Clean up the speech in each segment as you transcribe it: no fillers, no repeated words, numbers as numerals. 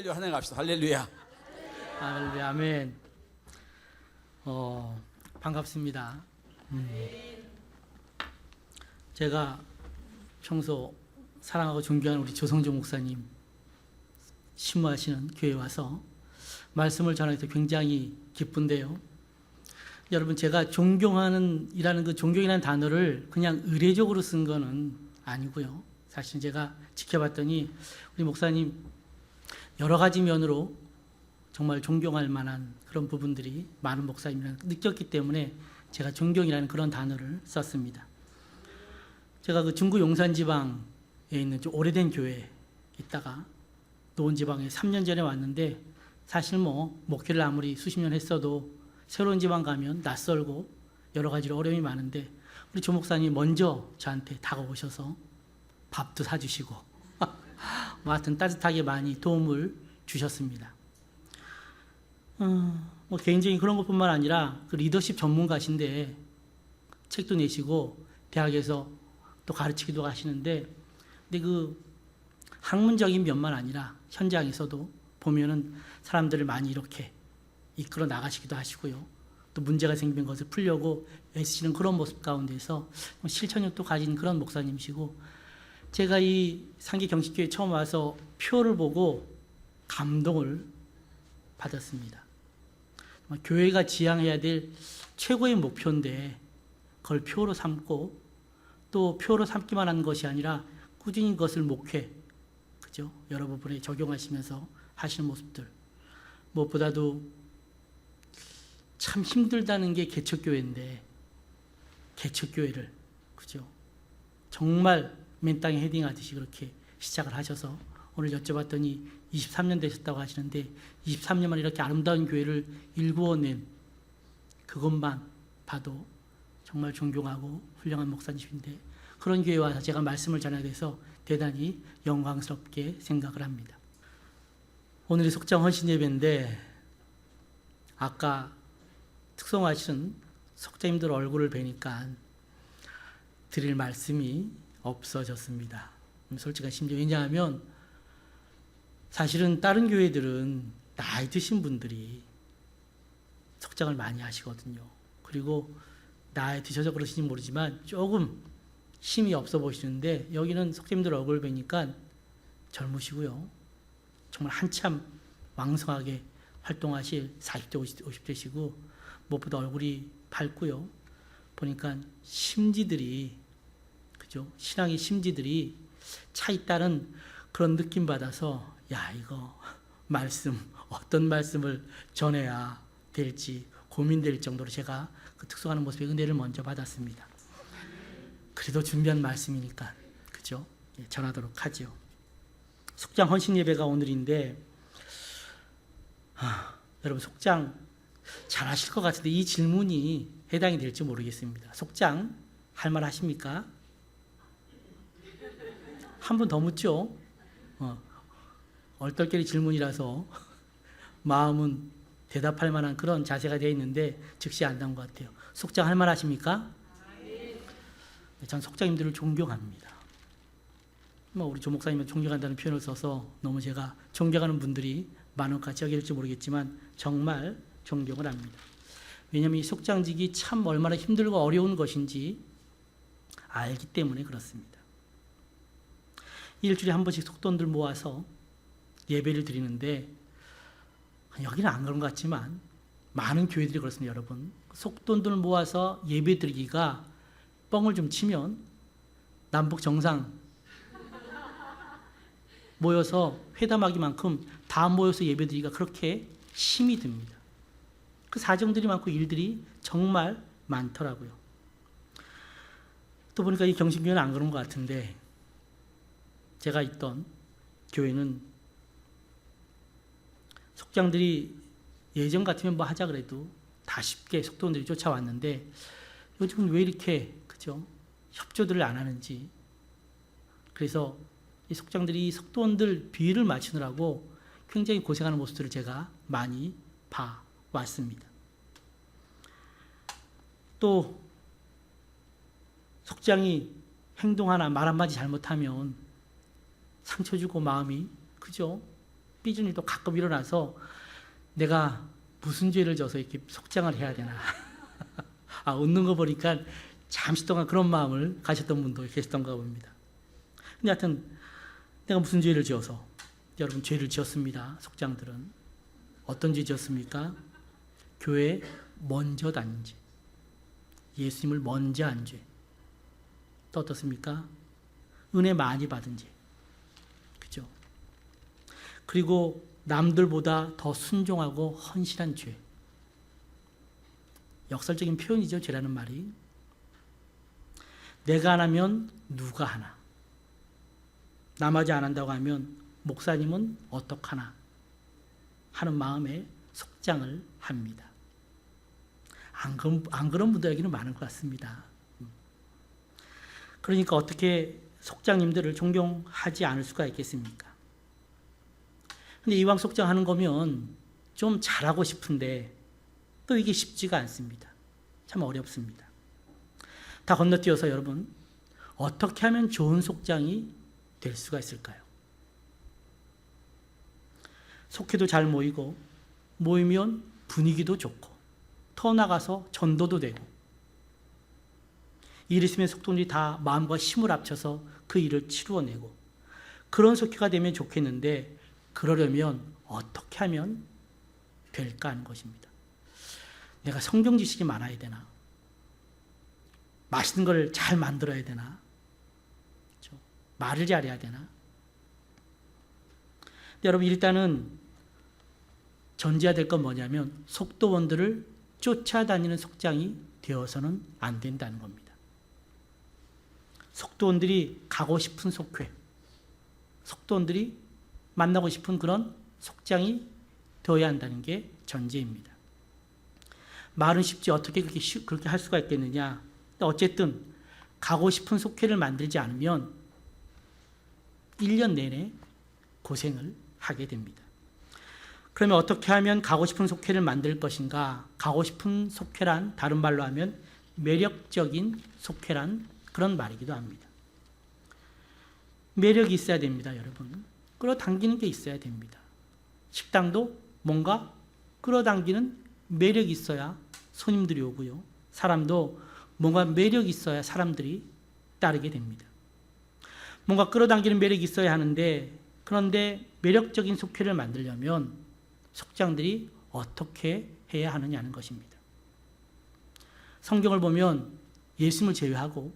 할렐루야 환영합시다. 할렐루야. 할렐루야, 아멘. 반갑습니다. 제가 평소 사랑하고 존경하는 우리 조성조 목사님 신무하시는 교회에 와서 말씀을 전하기도 굉장히 기쁜데요. 여러분, 제가 존경하는 그 존경이라는 단어를 그냥 의례적으로 쓴 거는 아니고요. 사실 제가 지켜봤더니 우리 목사님 여러 가지 면으로 정말 존경할 만한 그런 부분들이 많은 목사님이라는 느꼈기 때문에 제가 존경이라는 그런 단어를 썼습니다. 제가 그 중구 용산 지방에 있는 좀 오래된 교회에 있다가 노원 지방에 3년 전에 왔는데, 사실 목회를 아무리 수십 년 했어도 새로운 지방 가면 낯설고 여러 가지로 어려움이 많은데, 우리 조 목사님이 먼저 저한테 다가오셔서 밥도 사주시고 하여튼 따뜻하게 많이 도움을 주셨습니다. 개인적인 그런 것뿐만 아니라 그 리더십 전문가신데 책도 내시고 대학에서 또 가르치기도 하시는데, 근데 그 학문적인 면만 아니라 현장에서도 보면은 사람들을 많이 이렇게 이끌어 나가시기도 하시고요. 또 문제가 생긴 것을 풀려고 애쓰시는 그런 모습 가운데서 실천력도 가진 그런 목사님이시고, 제가 이 상기 경식교회 처음 와서 표를 보고 감동을 받았습니다. 교회가 지향해야 될 최고의 목표인데 그걸 표로 삼고, 또 표로 삼기만 한 것이 아니라 꾸준히 그것을 목회, 그죠? 여러 부분에 적용하시면서 하시는 모습들, 무엇보다도 참 힘들다는 게 개척교회인데 개척교회를, 그죠? 정말 맨 땅에 헤딩하듯이 그렇게 시작을 하셔서 오늘 여쭤봤더니 23년 되셨다고 하시는데, 23년 만에 이렇게 아름다운 교회를 일구어낸 그것만 봐도 정말 존경하고 훌륭한 목사님인데, 그런 교회에 와서 제가 말씀을 전하게 돼서 대단히 영광스럽게 생각을 합니다. 오늘이 속장 헌신 예배인데, 아까 특송하시는 속장님들 얼굴을 뵈니까 드릴 말씀이 없어졌습니다. 솔직한 심정. 왜냐하면 사실은 다른 교회들은 나이 드신 분들이 속장을 많이 하시거든요. 그리고 나이 드셔서 그러신지 모르지만 조금 힘이 없어 보시는데, 여기는 속장님들 얼굴 뵈니까 젊으시고요. 정말 한참 왕성하게 활동하실 40대 50대시고 무엇보다 얼굴이 밝고요. 보니까 심지들이, 그죠? 신앙의 심지들이 차 있다는 그런 느낌 받아서, 야, 이거 어떤 말씀을 전해야 될지 고민될 정도로 제가 그 특수하는 모습의 은혜를 먼저 받았습니다. 그래도 준비한 말씀이니까, 그죠? 전하도록 하죠. 속장 헌신 예배가 오늘인데, 여러분 속장 잘 하실 것 같은데 이 질문이 해당이 될지 모르겠습니다. 속장 할 말 하십니까? 한 번 더 묻죠. 얼떨결에 질문이라서 마음은 대답할 만한 그런 자세가 되어 있는데 즉시 안 나온 것 같아요. 속장 할 말 하십니까? 전 속장님들을 존경합니다. 우리 조 목사님은 존경한다는 표현을 써서 너무 제가 존경하는 분들이 많은 같이 하게 될지 모르겠지만 정말 존경을 합니다. 왜냐하면 이 속장직이 참 얼마나 힘들고 어려운 것인지 알기 때문에 그렇습니다. 일주일에 한 번씩 속돈들 모아서 예배를 드리는데, 여기는 안 그런 것 같지만 많은 교회들이 그렇습니다. 여러분, 속돈들 모아서 예배 드리기가 뻥을 좀 치면 남북 정상 모여서 회담하기만큼 다 모여서 예배 드리기가 그렇게 힘이 듭니다. 그 사정들이 많고 일들이 정말 많더라고요. 또 보니까 이 경신교회는 안 그런 것 같은데, 제가 있던 교회는 속장들이 예전 같으면 뭐 하자 그래도 다 쉽게 속돈들이 쫓아왔는데, 요즘은 왜 이렇게, 그죠? 협조들을 안 하는지. 그래서 이 속장들이 이 속돈들 비위를 맞추느라고 굉장히 고생하는 모습들을 제가 많이 봐왔습니다. 또 속장이 행동 하나 말 한마디 잘못하면 상처 주고 마음이, 그죠? 삐진 일도 가끔 일어나서 내가 무슨 죄를 져서 이렇게 속장을 해야 되나. 웃는 거 보니까 잠시 동안 그런 마음을 가졌던 분도 계셨던가 봅니다. 근데 하여튼 내가 무슨 죄를 지어서, 여러분 죄를 지었습니다. 속장들은. 어떤 죄 지었습니까? 교회에 먼저 다닌 죄. 예수님을 먼저 한 죄. 또 어떻습니까? 은혜 많이 받은 죄. 그죠? 그리고 남들보다 더 순종하고 헌신한 죄. 역설적인 표현이죠, 죄라는 말이. 내가 안 하면 누가 하나. 남아지 안 한다고 하면 목사님은 어떡하나 하는 마음에 속장을 합니다. 안 그런 분들에게는 많은 것 같습니다. 그러니까 어떻게 속장님들을 존경하지 않을 수가 있겠습니까? 근데 이왕 속장하는 거면 좀 잘하고 싶은데 또 이게 쉽지가 않습니다. 참 어렵습니다. 다 건너뛰어서 여러분, 어떻게 하면 좋은 속장이 될 수가 있을까요? 속회도 잘 모이고, 모이면 분위기도 좋고, 더 나가서 전도도 되고, 일 있으면 속도들이 다 마음과 힘을 합쳐서 그 일을 치루어내고, 그런 속회가 되면 좋겠는데, 그러려면 어떻게 하면 될까 하는 것입니다. 내가 성경 지식이 많아야 되나? 맛있는 걸 잘 만들어야 되나? 그렇죠? 말을 잘해야 되나? 여러분, 일단은 전제해야 될 건 뭐냐면 속도원들을 쫓아다니는 속장이 되어서는 안 된다는 겁니다. 속도원들이 가고 싶은 속회, 속도원들이 만나고 싶은 그런 속장이 되어야 한다는 게 전제입니다. 말은 쉽지 어떻게 그렇게 할 수가 있겠느냐. 어쨌든 가고 싶은 속회를 만들지 않으면 1년 내내 고생을 하게 됩니다. 그러면 어떻게 하면 가고 싶은 속회를 만들 것인가? 가고 싶은 속회란 다른 말로 하면 매력적인 속회란 그런 말이기도 합니다. 매력이 있어야 됩니다, 여러분. 끌어당기는 게 있어야 됩니다. 식당도 뭔가 끌어당기는 매력이 있어야 손님들이 오고요. 사람도 뭔가 매력이 있어야 사람들이 따르게 됩니다. 뭔가 끌어당기는 매력이 있어야 하는데, 그런데 매력적인 속회를 만들려면 속장들이 어떻게 해야 하느냐는 것입니다. 성경을 보면 예수님을 제외하고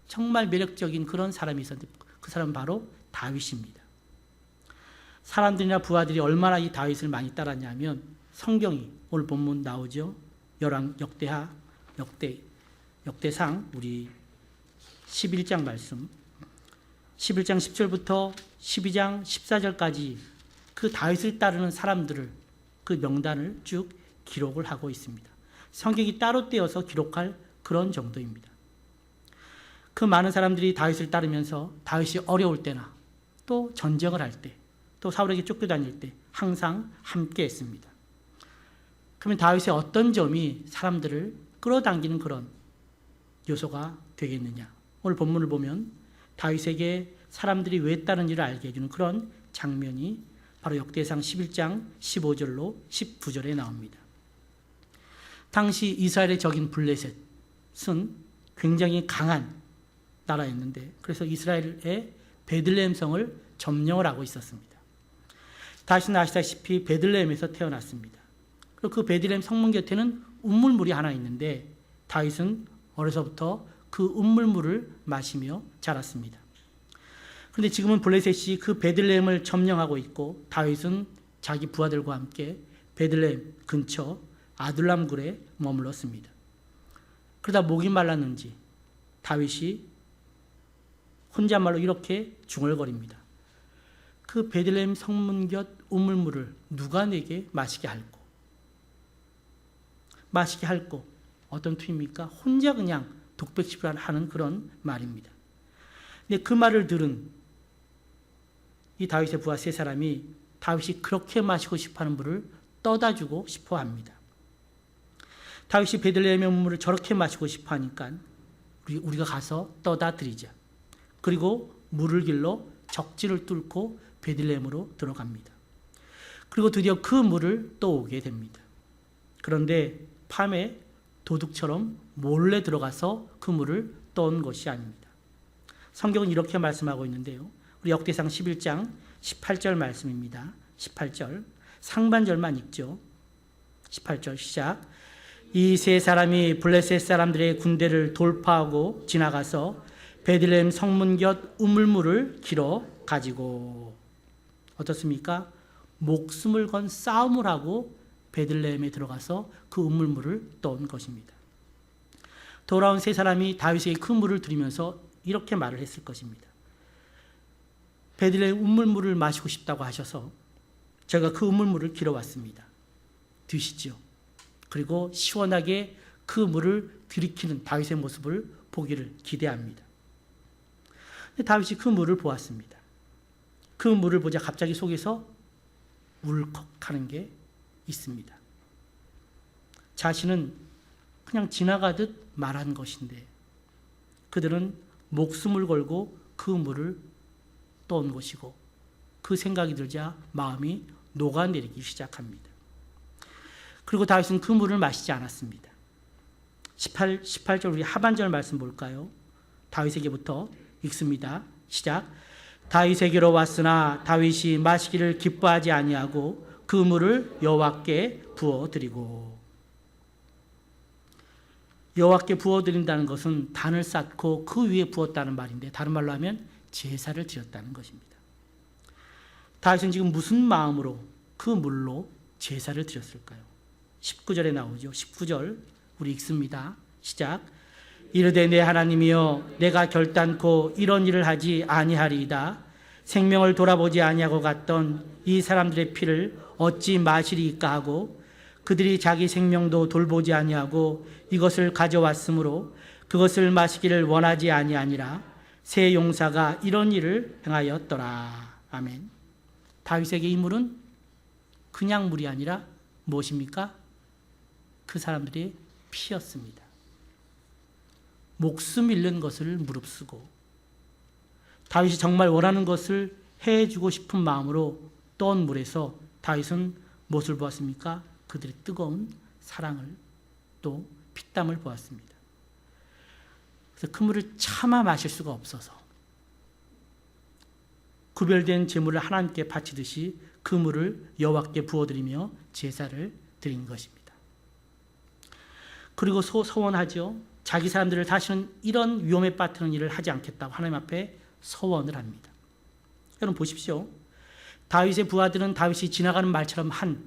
정말 매력적인 그런 사람이 있었는데 그 사람은 바로 다윗입니다. 사람들이나 부하들이 얼마나 이 다윗을 많이 따랐냐면 성경이 오늘 본문 나오죠. 역대상 우리 11장 말씀 11장 10절부터 12장 14절까지 그 다윗을 따르는 사람들을 그 명단을 쭉 기록을 하고 있습니다. 성경이 따로 떼어서 기록할 그런 정도입니다. 그 많은 사람들이 다윗을 따르면서 다윗이 어려울 때나 또 전쟁을 할 때 또 사울에게 쫓겨다닐 때 항상 함께 했습니다. 그러면 다윗의 어떤 점이 사람들을 끌어당기는 그런 요소가 되겠느냐. 오늘 본문을 보면 다윗에게 사람들이 왜 따르는지를 알게 해주는 그런 장면이 바로 역대상 11장 15절로 19절에 나옵니다. 당시 이스라엘의 적인 블레셋은 굉장히 강한 나라였는데 그래서 이스라엘의 베들레헴 성을 점령을 하고 있었습니다. 다윗은 아시다시피 베들레헴에서 태어났습니다. 그리고 그 베들레헴 성문 곁에는 운물물이 하나 있는데 다윗은 어려서부터 그 운물물을 마시며 자랐습니다. 그런데 지금은 블레셋이 그 베들레헴을 점령하고 있고 다윗은 자기 부하들과 함께 베들레헴 근처 아둘람 굴에 머물렀습니다. 그러다 목이 말랐는지 다윗이 혼잣말로 이렇게 중얼거립니다. 그 베들레헴 성문 곁 우물물을 누가 내게 마시게 할꼬? 마시게 할꼬. 어떤 투입니까? 혼자 그냥 독백십을 하는 그런 말입니다. 근데 그 말을 들은 이 다윗의 부하 세 사람이 다윗이 그렇게 마시고 싶어하는 물을 떠다 주고 싶어 합니다. 다윗이 베들레헴의 물을 저렇게 마시고 싶어 하니까 우리가 가서 떠다 드리자. 그리고 물을 길러 적지를 뚫고 베들레헴으로 들어갑니다. 그리고 드디어 그 물을 떠오게 됩니다. 그런데 밤에 도둑처럼 몰래 들어가서 그 물을 떠온 것이 아닙니다. 성경은 이렇게 말씀하고 있는데요. 우리 역대상 11장 18절 말씀입니다. 18절 상반절만 읽죠. 18절 시작. 이 세 사람이 블레셋 사람들의 군대를 돌파하고 지나가서 베들레헴 성문 곁 우물물을 길어 가지고 어떻습니까? 목숨을 건 싸움을 하고 베들레헴에 들어가서 그 우물물을 떠온 것입니다. 돌아온 세 사람이 다윗에게 그 물을 드리면서 이렇게 말을 했을 것입니다. 베들레헴 우물물을 마시고 싶다고 하셔서 제가 그 우물물을 길어왔습니다. 드시죠. 그리고 시원하게 그 물을 들이키는 다윗의 모습을 보기를 기대합니다. 근데 다윗이 그 물을 보았습니다. 그 물을 보자 갑자기 속에서 울컥하는 게 있습니다. 자신은 그냥 지나가듯 말한 것인데 그들은 목숨을 걸고 그 물을 떠온 것이고 그 생각이 들자 마음이 녹아내리기 시작합니다. 그리고 다윗은 그 물을 마시지 않았습니다. 18절 우리 하반절 말씀 볼까요? 다윗에게부터 읽습니다. 시작. 다윗에게로 왔으나 다윗이 마시기를 기뻐하지 아니하고 그 물을 여호와께 부어드리고. 여호와께 부어드린다는 것은 단을 쌓고 그 위에 부었다는 말인데 다른 말로 하면 제사를 드렸다는 것입니다. 다윗은 지금 무슨 마음으로 그 물로 제사를 드렸을까요? 19절에 나오죠. 19절 우리 읽습니다. 시작. 이르되 내 하나님이여 내가 결단코 이런 일을 하지 아니하리이다. 생명을 돌아보지 아니하고 갔던 이 사람들의 피를 어찌 마시리이까 하고 그들이 자기 생명도 돌보지 아니하고 이것을 가져왔으므로 그것을 마시기를 원하지 아니하니라. 새 용사가 이런 일을 행하였더라. 아멘. 다윗에게 이 물은 그냥 물이 아니라 무엇입니까? 그 사람들의 피였습니다. 목숨 잃는 것을 무릅쓰고 다윗이 정말 원하는 것을 해주고 싶은 마음으로 떠온 물에서 다윗은 무엇을 보았습니까? 그들의 뜨거운 사랑을 또 피땀을 보았습니다. 그래서 그 물을 차마 마실 수가 없어서 구별된 제물을 하나님께 바치듯이 그 물을 여호와께 부어드리며 제사를 드린 것입니다. 그리고 서원하죠. 자기 사람들을 다시는 이런 위험에 빠뜨리는 일을 하지 않겠다고 하나님 앞에 서원을 합니다. 여러분 보십시오. 다윗의 부하들은 다윗이 지나가는 말처럼 한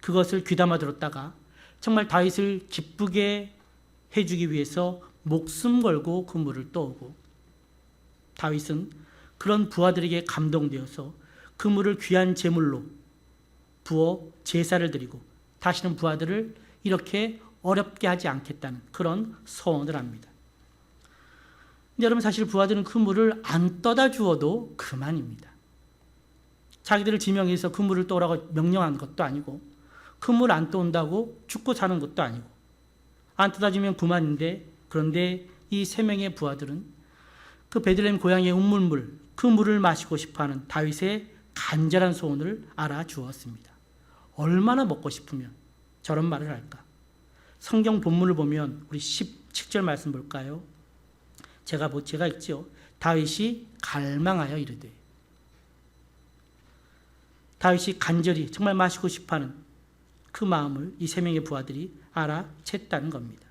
그것을 귀담아 들었다가 정말 다윗을 기쁘게 해주기 위해서 목숨 걸고 그 물을 떠오고 다윗은 그런 부하들에게 감동되어서 그 물을 귀한 제물로 부어 제사를 드리고 다시는 부하들을 이렇게 어렵게 하지 않겠다는 그런 서원을 합니다. 근데 여러분 사실 부하들은 그 물을 안 떠다 주어도 그만입니다. 자기들을 지명해서 그 물을 떠오라고 명령한 것도 아니고 그 물 안 떠온다고 죽고 사는 것도 아니고 안 떠다 주면 그만인데 그런데 이 세 명의 부하들은 그 베들레헴 고향의 우물물 그 물을 마시고 싶어하는 다윗의 간절한 소원을 알아주었습니다. 얼마나 먹고 싶으면 저런 말을 할까? 성경 본문을 보면 우리 17절 말씀 볼까요? 제가 읽죠. 다윗이 갈망하여 이르되. 다윗이 간절히 정말 마시고 싶어하는 그 마음을 이 세 명의 부하들이 알아챘다는 겁니다.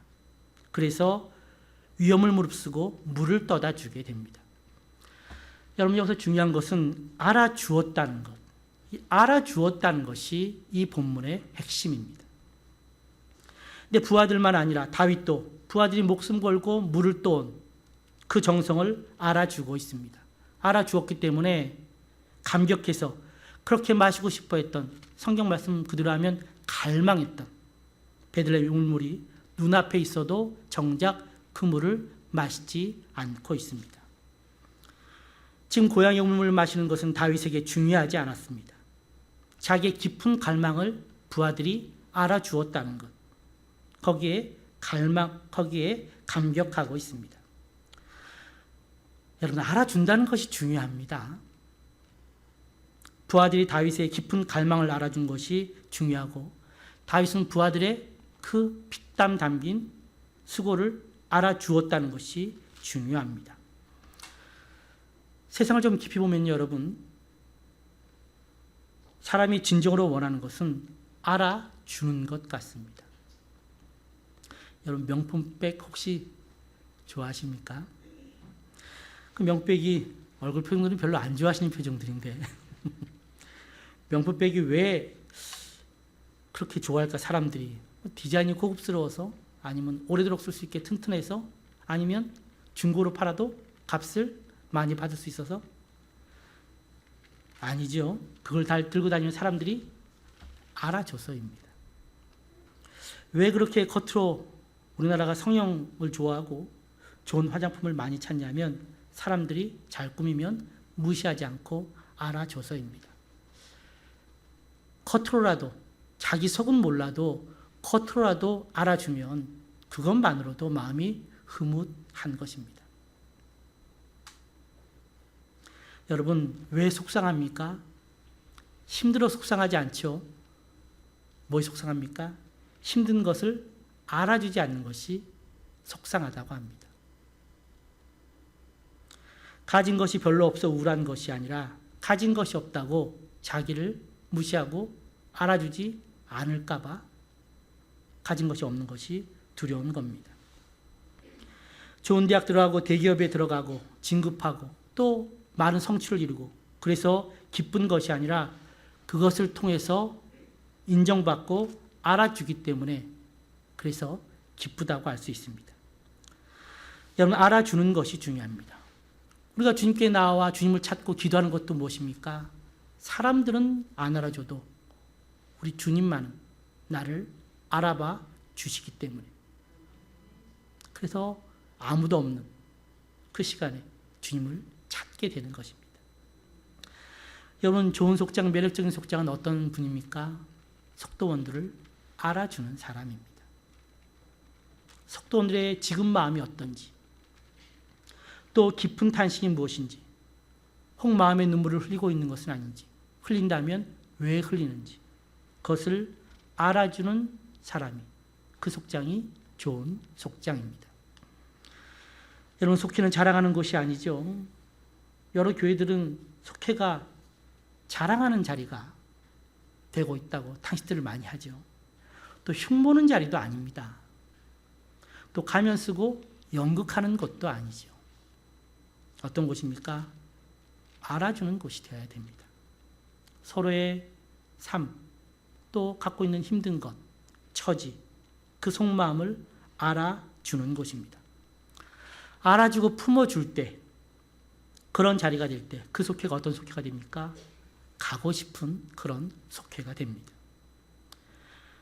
그래서 위험을 무릅쓰고 물을 떠다 주게 됩니다. 여러분 여기서 중요한 것은 알아주었다는 것. 알아주었다는 것이 이 본문의 핵심입니다. 근데 부하들만 아니라 다윗도 부하들이 목숨 걸고 물을 떠온 그 정성을 알아주고 있습니다. 알아주었기 때문에 감격해서 그렇게 마시고 싶어 했던 성경 말씀 그대로 하면 갈망했던 베들레헴 우물물이 눈앞에 있어도 정작 그 물을 마시지 않고 있습니다. 지금 고향의 우물물을 마시는 것은 다윗에게 중요하지 않았습니다. 자기의 깊은 갈망을 부하들이 알아주었다는 것. 거기에 감격하고 있습니다. 여러분 알아준다는 것이 중요합니다. 부하들이 다윗의 깊은 갈망을 알아준 것이 중요하고, 다윗은 부하들의 그 피땀 담긴 수고를 알아주었다는 것이 중요합니다. 세상을 좀 깊이 보면 여러분, 사람이 진정으로 원하는 것은 알아주는 것 같습니다. 여러분, 명품백 혹시 좋아하십니까? 그 명백이 얼굴 표정들은 별로 안 좋아하시는 표정들인데 명품백이 왜 그렇게 좋아할까? 사람들이 디자인이 고급스러워서, 아니면 오래도록 쓸 수 있게 튼튼해서, 아니면 중고로 팔아도 값을 많이 받을 수 있어서? 아니죠. 그걸 다 들고 다니는 사람들이 알아줘서입니다. 왜 그렇게 겉으로 우리나라가 성형을 좋아하고 좋은 화장품을 많이 찾냐면, 사람들이 잘 꾸미면 무시하지 않고 알아줘서입니다. 겉으로라도, 자기 속은 몰라도 겉으로라도 알아주면 그것만으로도 마음이 흐뭇한 것입니다. 여러분, 왜 속상합니까? 힘들어 속상하지 않죠. 뭐 속상합니까? 힘든 것을 알아주지 않는 것이 속상하다고 합니다. 가진 것이 별로 없어 우울한 것이 아니라, 가진 것이 없다고 자기를 무시하고 알아주지 않을까 봐 가진 것이 없는 것이 두려운 겁니다. 좋은 대학 들어가고 대기업에 들어가고 진급하고 또 많은 성취를 이루고, 그래서 기쁜 것이 아니라 그것을 통해서 인정받고 알아주기 때문에 그래서 기쁘다고 할 수 있습니다. 여러분, 알아주는 것이 중요합니다. 우리가 주님께 나와 주님을 찾고 기도하는 것도 무엇입니까? 사람들은 안 알아줘도 우리 주님만은 나를 알아봐 주시기 때문에, 그래서 아무도 없는 그 시간에 주님을 찾게 되는 것입니다. 여러분, 좋은 속장, 매력적인 속장은 어떤 분입니까? 속도원들을 알아주는 사람입니다. 속도원들의 지금 마음이 어떤지, 또 깊은 탄식이 무엇인지, 혹 마음의 눈물을 흘리고 있는 것은 아닌지, 흘린다면 왜 흘리는지, 그것을 알아주는 사람이, 그 속장이 좋은 속장입니다. 여러분, 속회는 자랑하는 것이 아니죠. 여러 교회들은 속회가 자랑하는 자리가 되고 있다고 탕시들을 많이 하죠. 또 흉보는 자리도 아닙니다. 또 가면 쓰고 연극하는 것도 아니죠. 어떤 곳입니까? 알아주는 곳이 되어야 됩니다. 서로의 삶, 또 갖고 있는 힘든 것, 처지, 그 속마음을 알아주는 곳입니다. 알아주고 품어줄 때, 그런 자리가 될 때 그 속회가 어떤 속회가 됩니까? 가고 싶은 그런 속회가 됩니다.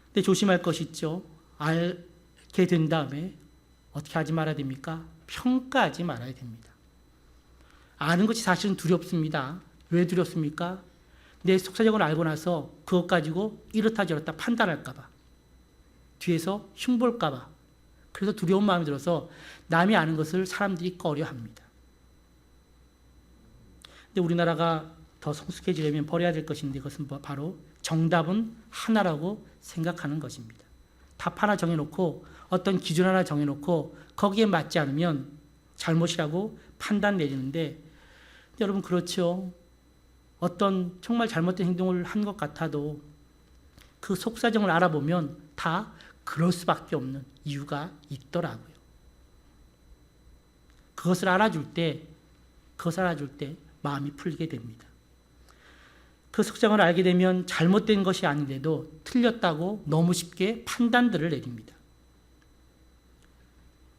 근데 조심할 것이 있죠. 알게 된 다음에 어떻게 하지 말아야 됩니까? 평가하지 말아야 됩니다. 아는 것이 사실은 두렵습니다. 왜 두렵습니까? 내 속사정을 알고 나서 그것 가지고 이렇다 저렇다 판단할까 봐, 뒤에서 흉볼까 봐, 그래서 두려운 마음이 들어서 남이 아는 것을 사람들이 꺼려합니다. 근데 우리나라가 더 성숙해지려면 버려야 될 것인데, 그것은 바로 정답은 하나라고 생각하는 것입니다. 답 하나 정해놓고 어떤 기준 하나 정해놓고 거기에 맞지 않으면 잘못이라고 판단 내리는데, 여러분 그렇죠. 어떤 정말 잘못된 행동을 한 것 같아도 그 속사정을 알아보면 다 그럴 수밖에 없는 이유가 있더라고요. 그것을 알아줄 때 마음이 풀리게 됩니다. 그 속성을 알게 되면 잘못된 것이 아닌데도 틀렸다고 너무 쉽게 판단들을 내립니다.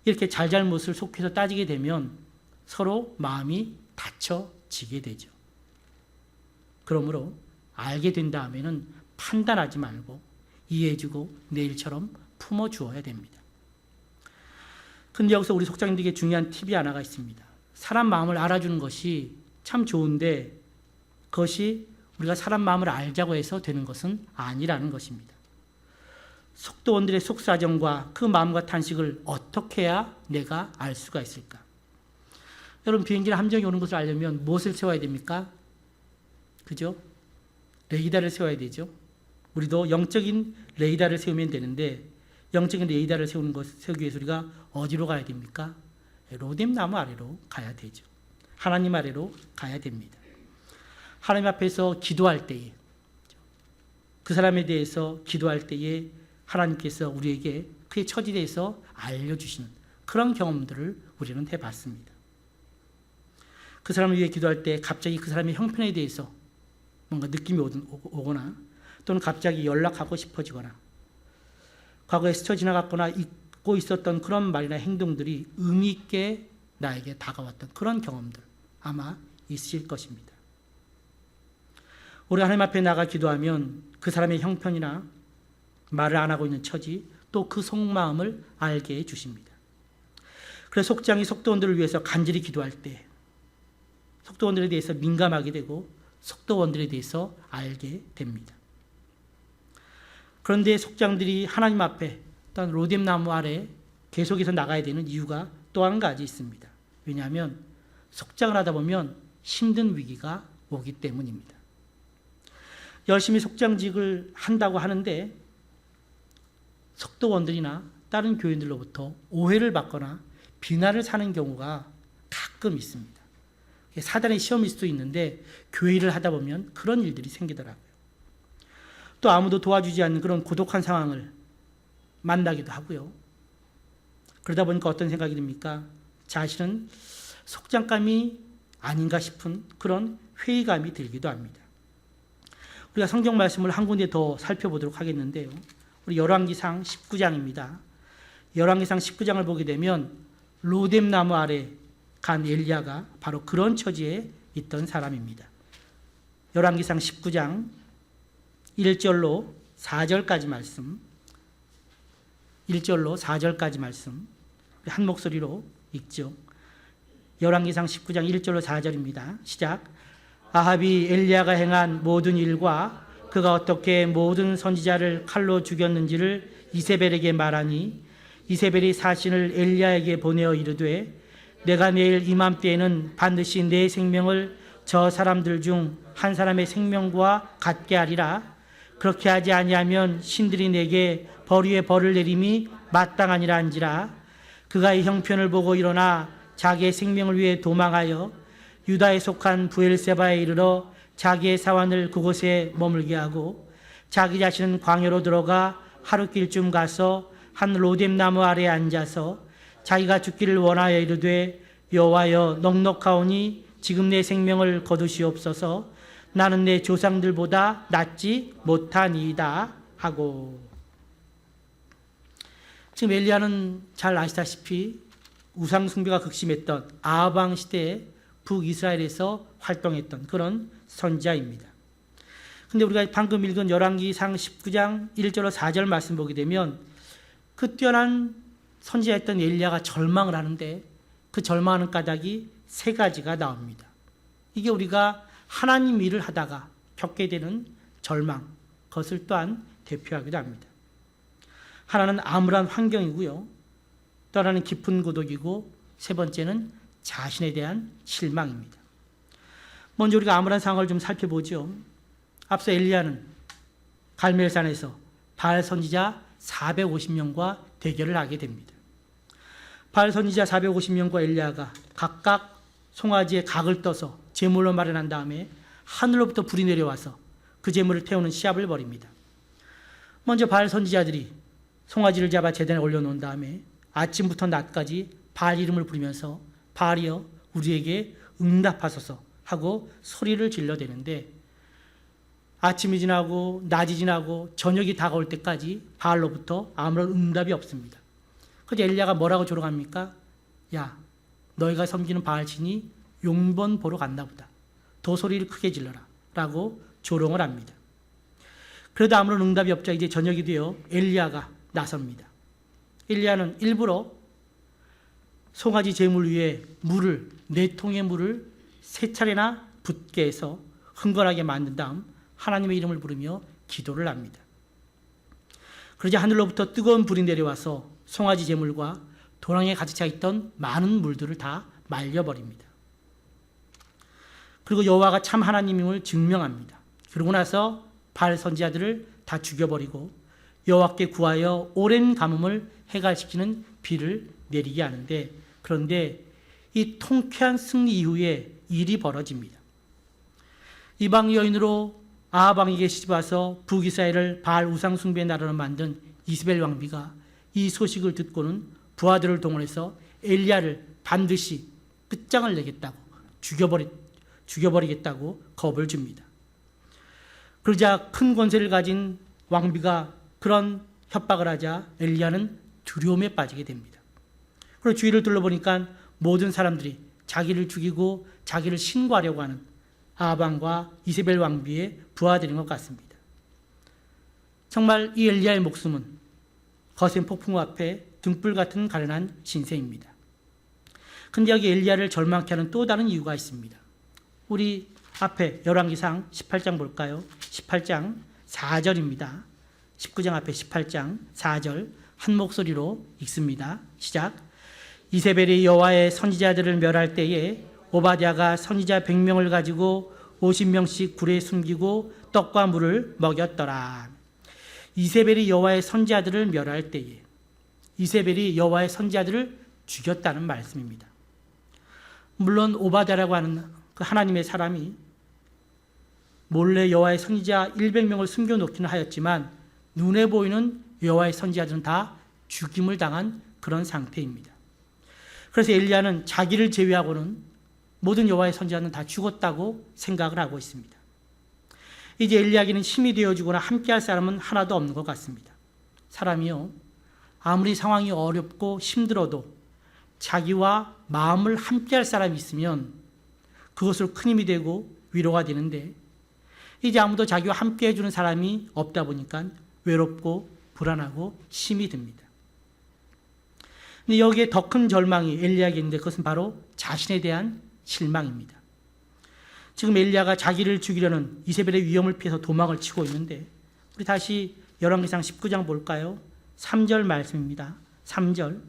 이렇게 잘잘못을 속해서 따지게 되면 서로 마음이 닫혀지게 되죠. 그러므로 알게 된 다음에는 판단하지 말고 이해해주고 내 일처럼 품어주어야 됩니다. 근데 여기서 우리 속장님들에게 중요한 팁이 하나가 있습니다. 사람 마음을 알아주는 것이 참 좋은데, 그것이 우리가 사람 마음을 알자고 해서 되는 것은 아니라는 것입니다. 속도원들의 속사정과 그 마음과 탄식을 어떻게 해야 내가 알 수가 있을까? 여러분, 비행기나 함정이 오는 것을 알려면 무엇을 세워야 됩니까? 그죠? 레이더를 세워야 되죠. 우리도 영적인 레이더를 세우면 되는데 영적인 레이더를 세우기 위해서 우리가 어디로 가야 됩니까? 로뎀 나무 아래로 가야 되죠. 하나님 아래로 가야 됩니다. 하나님 앞에서 기도할 때에 그 사람에 대해서 기도할 때에 하나님께서 우리에게 그의 처지에 대해서 알려주시는 그런 경험들을 우리는 해봤습니다. 그 사람을 위해 기도할 때 갑자기 그 사람의 형편에 대해서 뭔가 느낌이 오거나 또는 갑자기 연락하고 싶어지거나 과거에 스쳐 지나갔거나 잊고 있었던 그런 말이나 행동들이 의미 있게 나에게 다가왔던 그런 경험들 아마 있으실 것입니다. 우리 하나님 앞에 나가 기도하면 그 사람의 형편이나 말을 안 하고 있는 처지 또 그 속마음을 알게 해주십니다. 그래서 속장이 속도원들을 위해서 간절히 기도할 때 속도원들에 대해서 민감하게 되고 속도원들에 대해서 알게 됩니다. 그런데 속장들이 하나님 앞에 또한 로뎀 나무 아래 계속해서 나가야 되는 이유가 또 한 가지 있습니다. 왜냐하면 속장을 하다 보면 힘든 위기가 오기 때문입니다. 열심히 속장직을 한다고 하는데 속도원들이나 다른 교인들로부터 오해를 받거나 비난을 사는 경우가 가끔 있습니다. 사단의 시험일 수도 있는데 교회 일을 하다 보면 그런 일들이 생기더라고요. 또 아무도 도와주지 않는 그런 고독한 상황을 만나기도 하고요. 그러다 보니까 어떤 생각이 듭니까? 자신은 속장감이 아닌가 싶은 그런 회의감이 들기도 합니다. 우리가 성경 말씀을 한 군데 더 살펴보도록 하겠는데요. 우리 열왕기상 19장입니다. 열왕기상 19장을 보게 되면 로뎀 나무 아래 간 엘리야가 바로 그런 처지에 있던 사람입니다. 열왕기상 19장 1절로 4절까지 말씀, 1절로 4절까지 말씀 한 목소리로 읽죠. 열왕기상 19장 1절로 4절입니다. 시작. 아합이 엘리야가 행한 모든 일과 그가 어떻게 모든 선지자를 칼로 죽였는지를 이세벨에게 말하니 이세벨이 사신을 엘리야에게 보내어 이르되 내가 내일 이맘때에는 반드시 내 생명을 저 사람들 중 한 사람의 생명과 같게 하리라. 그렇게 하지 아니하면 신들이 내게 벌 위에 벌을 내림이 마땅하니라 한지라. 그가 이 형편을 보고 일어나 자기의 생명을 위해 도망하여 유다에 속한 부엘세바에 이르러 자기의 사환을 그곳에 머물게 하고 자기 자신은 광야로 들어가 하루길쯤 가서 한 로뎀 나무 아래에 앉아서 자기가 죽기를 원하여 이르되 여호와여 넉넉하오니 지금 내 생명을 거두시옵소서. 나는 내 조상들보다 낫지 못하니이다 하고. 지금 엘리야는 잘 아시다시피 우상 숭배가 극심했던 아합 왕 시대에 북이스라엘에서 활동했던 그런 선지자입니다. 근데 우리가 방금 읽은 열왕기상 19장 1절로 4절 말씀 보게 되면 그 뛰어난 선지자였던 엘리야가 절망을 하는데 그 절망하는 까닭이 세 가지가 나옵니다. 이게 우리가 하나님 일을 하다가 겪게 되는 절망, 그것을 또한 대표하기도 합니다. 하나는 암울한 환경이고요. 또 하나는 깊은 고독이고 세 번째는 자신에 대한 실망입니다. 먼저 우리가 암울한 상황을 좀 살펴보죠. 앞서 엘리야는 갈멜산에서 바알 선지자 450명과 대결을 하게 됩니다. 바알 선지자 450명과 엘리야가 각각 송아지에 각을 떠서 제물로 마련한 다음에 하늘로부터 불이 내려와서 그 제물을 태우는 시합을 벌입니다. 먼저 바알 선지자들이 송아지를 잡아 제단에 올려놓은 다음에 아침부터 낮까지 바알 이름을 부르면서 바알이여 우리에게 응답하소서 하고 소리를 질러대는데 아침이 지나고 낮이 지나고 저녁이 다가올 때까지 바알로부터 아무런 응답이 없습니다. 그래서 엘리야가 뭐라고 조롱합니까? 야, 너희가 섬기는 바알신이 용번 보러 갔나 보다. 더 소리를 크게 질러라 라고 조롱을 합니다. 그래도 아무런 응답이 없자 이제 저녁이 되어 엘리야가 나섭니다. 엘리야는 일부러 송아지 제물 위에 물을 4통의 물을 3차례나 붓게 해서 흥건하게 만든 다음 하나님의 이름을 부르며 기도를 합니다. 그러자 하늘로부터 뜨거운 불이 내려와서 송아지 제물과 도랑에 가득 차 있던 많은 물들을 다 말려버립니다. 그리고 여호와가 참 하나님임을 증명합니다. 그러고 나서 바알 선지자들을 다 죽여버리고 여호와께 구하여 오랜 가뭄을 해갈시키는 비를 내리게 하는데, 그런데 이 통쾌한 승리 이후에 일이 벌어집니다. 이방 여인으로 아합 왕에게 시집와서 북이스라엘을 바알 우상 숭배의 나라로 만든 이스벨 왕비가 이 소식을 듣고는 부하들을 동원해서 엘리야를 반드시 끝장을 내겠다고 죽여버리겠다고 겁을 줍니다. 그러자 큰 권세를 가진 왕비가 그런 협박을 하자 엘리야는 두려움에 빠지게 됩니다. 그리고 주위를 둘러보니까 모든 사람들이 자기를 죽이고 자기를 신고하려고 하는 아합 왕과 이세벨 왕비의 부하들인 것 같습니다. 정말 이 엘리야의 목숨은 거센 폭풍 앞에 등불 같은 가련한 신세입니다. 근데 여기 엘리야를 절망케 하는 또 다른 이유가 있습니다. 우리 앞에 열왕기상 18장 볼까요? 18장 4절입니다. 19장 앞에 18장 4절 한 목소리로 읽습니다. 시작. 이세벨이 여호와의 선지자들을 멸할 때에 오바댜가 선지자 100명을 가지고 50명씩 굴에 숨기고 떡과 물을 먹였더라. 이세벨이 여호와의 선지자들을 멸할 때에 이세벨이 여호와의 선지자들을 죽였다는 말씀입니다. 물론 오바댜라고 하는 그 하나님의 사람이 몰래 여호와의 선지자 100명을 숨겨놓기는 하였지만 눈에 보이는 여호와의 선지자들은 다 죽임을 당한 그런 상태입니다. 그래서 엘리야는 자기를 제외하고는 모든 여호와의 선지자는 다 죽었다고 생각을 하고 있습니다. 이제 엘리야에게는 힘이 되어주거나 함께할 사람은 하나도 없는 것 같습니다. 사람이요, 아무리 상황이 어렵고 힘들어도 자기와 마음을 함께할 사람이 있으면 그것으로 큰 힘이 되고 위로가 되는데, 이제 아무도 자기와 함께 해주는 사람이 없다 보니까 외롭고 불안하고 힘이 듭니다. 근데 여기에 더 큰 절망이 엘리야에게 있는데 그것은 바로 자신에 대한 실망입니다. 지금 엘리야가 자기를 죽이려는 이세벨의 위험을 피해서 도망을 치고 있는데, 우리 다시 열왕기상 19장 볼까요? 3절 말씀입니다. 3절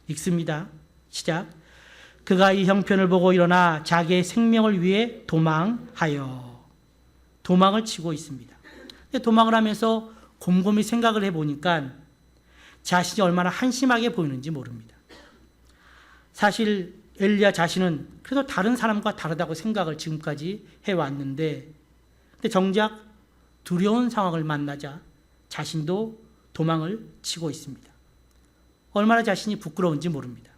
읽습니다. 시작. 그가 이 형편을 보고 일어나 자기의 생명을 위해 도망하여. 도망을 치고 있습니다. 도망을 하면서 곰곰이 생각을 해보니까 자신이 얼마나 한심하게 보이는지 모릅니다. 사실 엘리야 자신은 그래도 다른 사람과 다르다고 생각을 지금까지 해왔는데, 근데 정작 두려운 상황을 만나자 자신도 도망을 치고 있습니다. 얼마나 자신이 부끄러운지 모릅니다.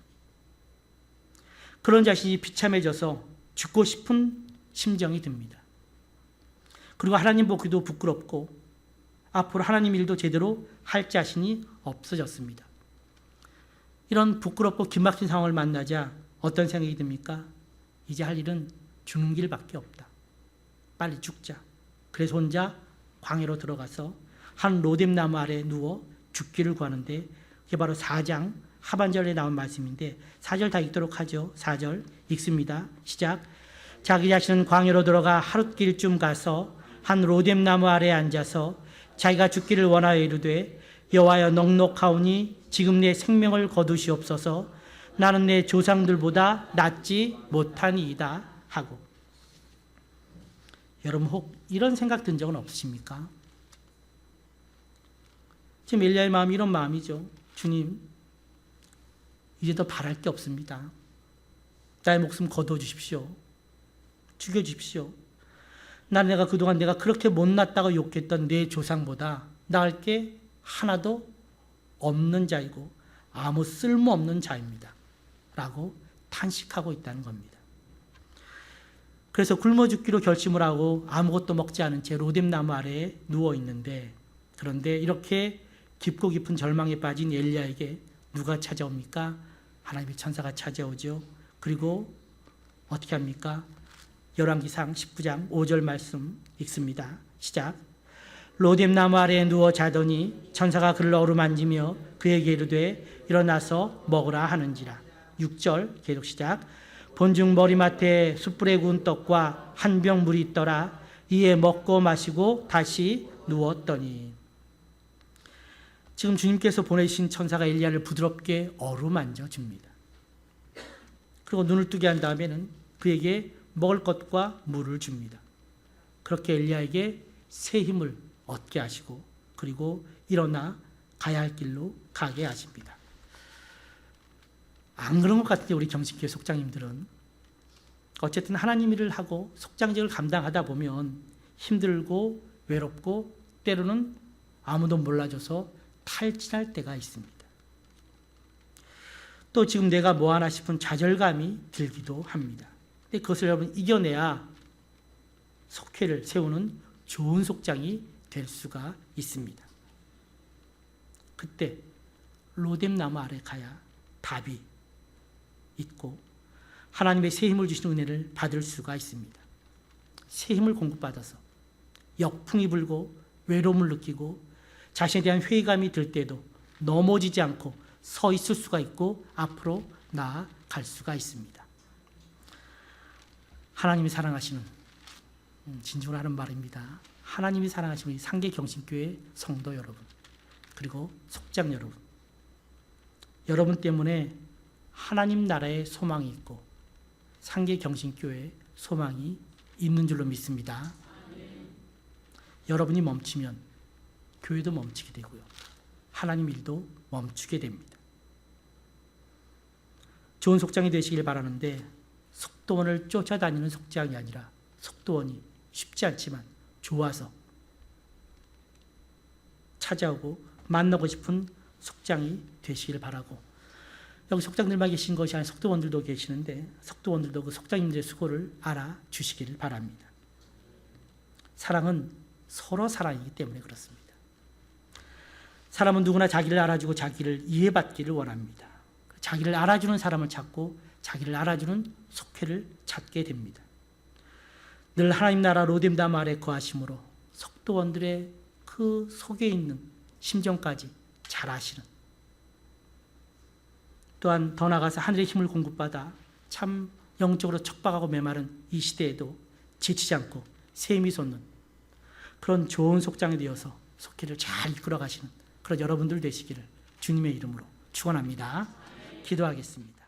그런 자신이 비참해져서 죽고 싶은 심정이 듭니다. 그리고 하나님 보기도 부끄럽고 앞으로 하나님 일도 제대로 할 자신이 없어졌습니다. 이런 부끄럽고 기막힌 상황을 만나자 어떤 생각이 듭니까? 이제 할 일은 죽는 길밖에 없다. 빨리 죽자. 그래서 혼자 광야로 들어가서 한 로뎀나무 아래 누워 죽기를 구하는데, 그게 바로 4장 하반절에 나온 말씀인데 4절 다 읽도록 하죠. 4절 읽습니다. 시작. 자기 자신은 광야로 들어가 하룻길쯤 가서 한 로뎀나무 아래에 앉아서 자기가 죽기를 원하여 이르되, 여호와여 넉넉하오니 지금 내 생명을 거두시옵소서. 나는 내 조상들보다 낫지 못하니이다 하고. 여러분 혹 이런 생각 든 적은 없으십니까? 지금 엘리야의 마음이 이런 마음이죠. 주님, 이제 더 바랄 게 없습니다. 나의 목숨 거둬주십시오. 죽여주십시오. 내가 그동안 내가 그렇게 못났다고 욕했던 내 조상보다 나을 게 하나도 없는 자이고 아무 쓸모없는 자입니다. 라고 탄식하고 있다는 겁니다. 그래서 굶어 죽기로 결심을 하고 아무것도 먹지 않은 채 로뎀나무 아래에 누워 있는데, 그런데 이렇게 깊고 깊은 절망에 빠진 엘리야에게 누가 찾아옵니까? 하나님의 천사가 찾아오죠. 그리고 어떻게 합니까? 열왕기상 19장 5절 말씀 읽습니다. 시작. 로뎀나무 아래에 누워 자더니 천사가 그를 어루만지며 그에게 이르되 일어나서 먹으라 하는지라. 6절 계속 시작. 본중 머리맡에 숯불에 구운 떡과 한 병 물이 있더라. 이에 먹고 마시고 다시 누웠더니. 지금 주님께서 보내신 천사가 엘리야를 부드럽게 어루만져 줍니다. 그리고 눈을 뜨게 한 다음에는 그에게 먹을 것과 물을 줍니다. 그렇게 엘리야에게 새 힘을 얻게 하시고 그리고 일어나 가야 할 길로 가게 하십니다. 안 그런 것 같은데 우리 경식교회 속장님들은 어쨌든 하나님 일을 하고 속장직을 감당하다 보면 힘들고 외롭고 때로는 아무도 몰라줘서 탈진할 때가 있습니다. 또 지금 내가 뭐하나 싶은 좌절감이 들기도 합니다. 근데 그것을 여러분 이겨내야 속회를 세우는 좋은 속장이 될 수가 있습니다. 그때 로뎀나무 아래 가야 답이 있고 하나님의 새 힘을 주시는 은혜를 받을 수가 있습니다. 새 힘을 공급받아서 역풍이 불고 외로움을 느끼고 자신에 대한 회의감이 들 때도 넘어지지 않고 서 있을 수가 있고 앞으로 나아갈 수가 있습니다. 하나님이 사랑하시는, 진정으로 하는 말입니다. 하나님이 사랑하시는 우리 상계경신교회 성도 여러분, 그리고 속장 여러분, 여러분 때문에 하나님 나라의 소망이 있고 상계경신교회의 소망이 있는 줄로 믿습니다. 여러분이 멈추면 교회도 멈추게 되고요. 하나님 일도 멈추게 됩니다. 좋은 속장이 되시길 바라는데 속도원을 쫓아다니는 속장이 아니라 속도원이 쉽지 않지만 좋아서 찾아오고 만나고 싶은 속장이 되시길 바라고, 여기 속장들만 계신 것이 아니라 속도원들도 계시는데 속도원들도 그 속장님들의 수고를 알아주시기를 바랍니다. 사랑은 서로 사랑이기 때문에 그렇습니다. 사람은 누구나 자기를 알아주고 자기를 이해받기를 원합니다. 자기를 알아주는 사람을 찾고 자기를 알아주는 속회를 찾게 됩니다. 늘 하나님 나라 로뎀나무 아래 거하심으로 속도원들의 그 속에 있는 심정까지 잘 아시는, 또한 더 나아가서 하늘의 힘을 공급받아 참 영적으로 척박하고 메마른 이 시대에도 지치지 않고 새 힘이 솟는 그런 좋은 속장이 되어서 속회를 잘 이끌어 가시는 그런 여러분들 되시기를 주님의 이름으로 축원합니다. 기도하겠습니다.